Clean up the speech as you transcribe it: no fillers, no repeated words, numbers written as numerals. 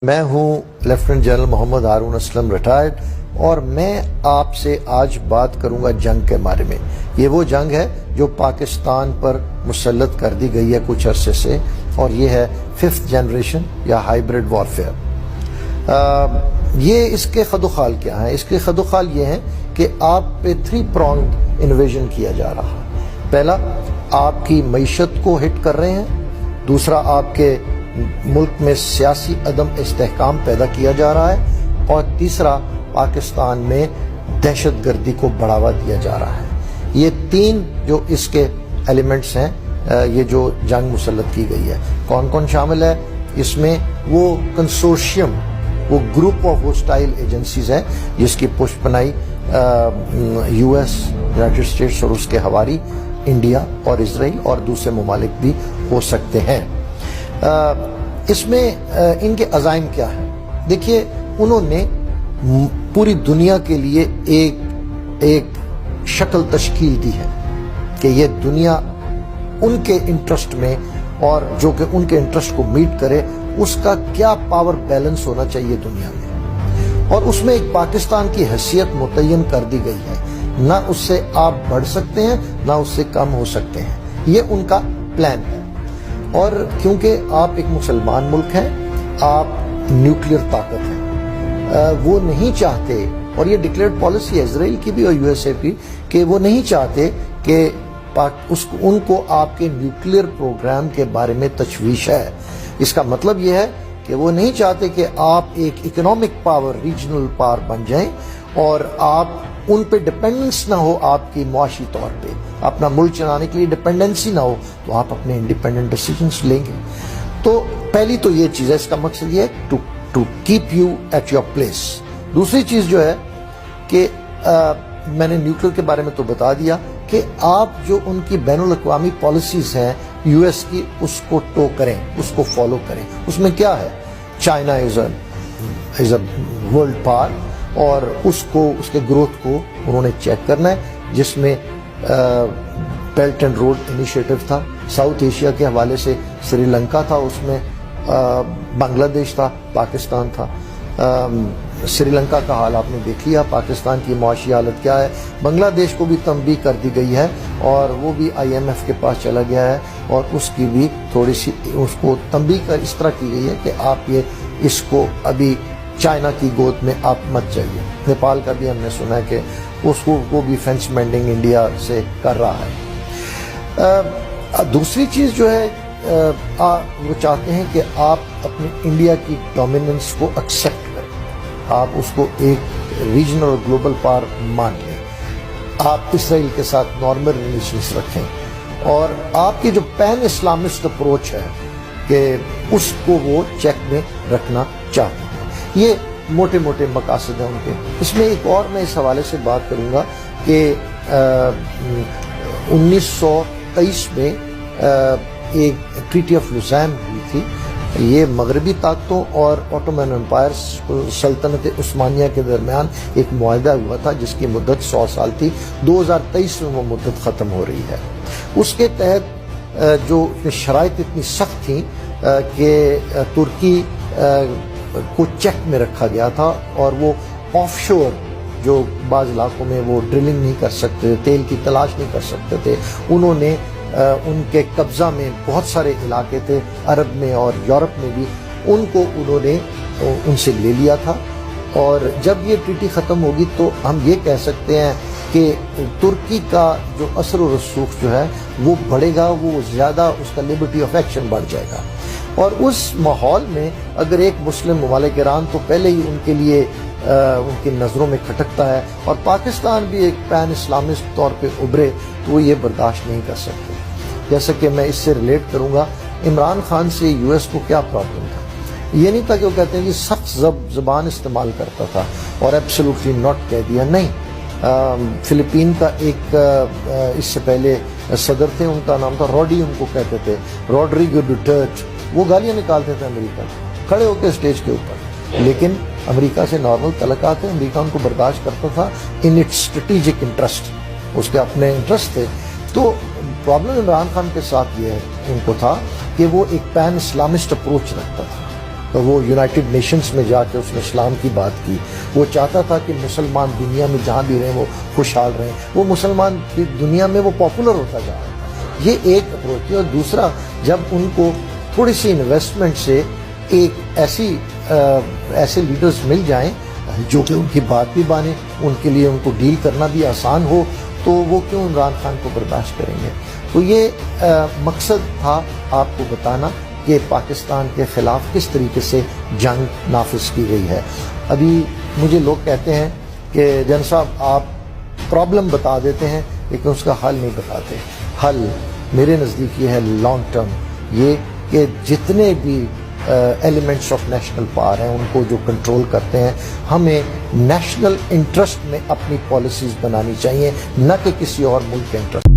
میں ہوں lieutenant general محمد Haroon Aslam retired, اور میں آپ سے آج بات کروں گا جنگ کے بارے میں۔ یہ وہ جنگ ہے جو پاکستان پر مسلط کر دی گئی ہے کچھ عرصے سے، اور یہ ہے 5th جنریشن یا ہائیبرڈ وارفیئر۔ یہ اس کے خد و خال کیا ہیں؟ اس کے خد و خال یہ ہیں کہ آپ پہ 3 pronged انویژن کیا جا رہا ہے۔ پہلا، آپ کی معیشت کو ہٹ کر رہے ہیں۔ دوسرا، آپ کے ملک میں سیاسی عدم استحکام پیدا کیا جا رہا ہے، اور تیسرا، پاکستان میں دہشت گردی کو بڑھاوا دیا جا رہا ہے۔ یہ 3 جو اس کے ایلیمنٹس ہیں، یہ جو جنگ مسلط کی گئی ہے۔ کون کون شامل ہے اس میں؟ وہ کنسورشیم، وہ گروپ آف ہوسٹائل ایجنسیز ہیں جس کی پشت پناہی US، یونائٹڈ اسٹیٹس اور اس کے حواری انڈیا اور اسرائیل اور دوسرے ممالک بھی ہو سکتے ہیں۔ اس میں ان کے عزائم کیا ہیں؟ دیکھیے، انہوں نے پوری دنیا کے لیے ایک شکل تشکیل دی ہے کہ یہ دنیا ان کے انٹرسٹ میں، اور جو کہ ان کے انٹرسٹ کو میٹ کرے، اس کا کیا پاور بیلنس ہونا چاہیے دنیا میں، اور اس میں ایک پاکستان کی حیثیت متعین کر دی گئی ہے۔ نہ اس سے آپ بڑھ سکتے ہیں، نہ اس سے کم ہو سکتے ہیں۔ یہ ان کا پلان ہے، اور کیونکہ آپ ایک مسلمان ملک ہیں، آپ نیوکلیئر طاقت ہیں، وہ نہیں چاہتے، اور یہ ڈکلیئرڈ پالیسی ہے اسرائیل کی بھی اور USA کی، کہ وہ نہیں چاہتے کہ ان کو آپ کے نیوکلیئر پروگرام کے بارے میں تشویش ہے۔ اس کا مطلب یہ ہے کہ وہ نہیں چاہتے کہ آپ ایک اکنامک پاور، ریجنل پاور بن جائیں، اور آپ ان پہ ڈپینڈنس نہ ہو، آپ کی معاشی طور پہ اپنا ملک چلانے کے لیے ڈپینڈنسی نہ ہو، تو آپ اپنے انڈیپینڈنٹ ڈیسیجنس لیں گے۔ تو پہلی تو یہ چیز ہے، اس کا مقصد یہ ہے to keep you at your place. دوسری چیز جو ہے کہ میں نے نیوکلیئر کے بارے میں تو بتا دیا کہ آپ جو ان کی بین الاقوامی پالیسیز ہیں US کی، اس کو ٹو کریں، اس کو فالو کریں۔ اس میں کیا ہے؟ China is a world power, اور اس کے گروتھ کو انہوں نے چیک کرنا ہے، جس میں بیلٹ اینڈ روڈ انیشیٹو تھا، ساؤتھ ایشیا کے حوالے سے سری لنکا تھا، اس میں بنگلہ دیش تھا، پاکستان تھا۔ سری لنکا کا حال آپ نے دیکھ لیا، پاکستان کی معاشی حالت کیا ہے۔ بنگلہ دیش کو بھی تنبیہ کر دی گئی ہے، اور وہ بھی IMF کے پاس چلا گیا ہے، اور اس کی بھی تھوڑی سی اس کو تنبیہ اس طرح کی گئی ہے کہ آپ اس کو ابھی چائنا کی گود میں آپ مت جائیے۔ نیپال کا بھی ہم نے سنا ہے کہ اس کو بھی فینس مینڈنگ انڈیا سے کر رہا ہے۔ دوسری چیز جو ہے، وہ چاہتے ہیں کہ آپ اپنے انڈیا کی ڈومیننس کو ایکسیپٹ کریں، آپ اس کو ایک ریجنل اور گلوبل پاور مان لیں، آپ اسرائیل کے ساتھ نارمل ریلیشنز رکھیں، اور آپ کی جو پین اسلامسٹ اپروچ ہے کہ اس کو وہ چیک میں رکھنا چاہتے ہیں۔ یہ موٹے موٹے مقاصد ہیں ان کے۔ اس میں ایک اور میں اس حوالے سے بات کروں گا کہ 1923 میں ایک ٹریٹی آف لوزان ہوئی تھی۔ یہ مغربی طاقتوں اور آٹومن امپائر سلطنت عثمانیہ کے درمیان ایک معاہدہ ہوا تھا جس کی مدت 100 سال تھی۔ 2023 میں وہ مدت ختم ہو رہی ہے۔ اس کے تحت جو شرائط اتنی سخت تھیں کہ ترکی کو چیک میں رکھا گیا تھا، اور وہ آف شور جو بعض علاقوں میں وہ ڈرلنگ نہیں کر سکتے تھے، تیل کی تلاش نہیں کر سکتے تھے، انہوں نے ان کے قبضہ میں بہت سارے علاقے تھے، عرب میں اور یورپ میں بھی، ان کو انہوں نے ان سے لے لیا تھا۔ اور جب یہ ٹریٹی ختم ہوگی تو ہم یہ کہہ سکتے ہیں کہ ترکی کا جو اثر و رسوخ جو ہے وہ بڑھے گا، وہ زیادہ اس کا لبرٹی آف ایکشن بڑھ جائے گا۔ اور اس ماحول میں اگر ایک مسلم ممالک ایران تو پہلے ہی ان کے لیے ان کی نظروں میں کھٹکتا ہے، اور پاکستان بھی ایک پین اسلامسٹ طور پہ ابھرے، تو وہ یہ برداشت نہیں کر سکتے۔ جیسا کہ میں اس سے ریلیٹ کروں گا، عمران خان سے US کو کیا پرابلم تھا؟ یہ نہیں تھا کہ وہ کہتے ہیں کہ سخت زبان استعمال کرتا تھا اور ایبسولوٹلی ناٹ کہہ دیا، نہیں۔ فلپین کا ایک اس سے پہلے صدر تھے، ان کا نام تھا روڈی، ان کو کہتے تھے روڈریگو ڈوٹرٹ، وہ گالیاں نکالتے تھے امریکہ کھڑے ہو کے اسٹیج کے اوپر، لیکن امریکہ سے نارمل تعلقات ہیں، امریکہ ان کو برداشت کرتا تھا ان اٹس اسٹریٹجک انٹرسٹ، اس کے اپنے انٹرسٹ تھے۔ تو پرابلم عمران خان کے ساتھ یہ ان کو تھا کہ وہ ایک پین اسلامسٹ اپروچ رکھتا تھا، تو وہ یونائٹڈ نیشنز میں جا کے اس نے اسلام کی بات کی. وہ چاہتا تھا کہ مسلمان دنیا میں جہاں بھی رہیں وہ خوشحال رہیں. وہ مسلمان دنیا میں وہ پاپولر ہوتا جا رہا ہے. یہ ایک اپروچ ہے. اور دوسرا, جب ان کو تھوڑی سی انویسٹمنٹ سے ایک ایسے لیڈرز مل جائیں جو کہ ان کی بات بھی مانیں, ان کے لیے ان کو ڈیل کرنا بھی آسان ہو, تو وہ کیوں عمران خان کو برداشت کریں گے. تو یہ مقصد تھا آپ کو بتانا کہ پاکستان کے خلاف کس طریقے سے جنگ نافذ کی گئی ہے. ابھی مجھے لوگ کہتے ہیں کہ جن صاحب آپ پرابلم بتا دیتے ہیں لیکن اس کا حل نہیں بتاتے. حل میرے نزدیک یہ ہے لانگ ٹرم, یہ کہ جتنے بھی ایلیمنٹس آف نیشنل پاور ہیں ان کو جو کنٹرول کرتے ہیں, ہمیں نیشنل انٹرسٹ میں اپنی پالیسیز بنانی چاہیے, نہ کہ کسی اور ملک کے انٹرسٹ.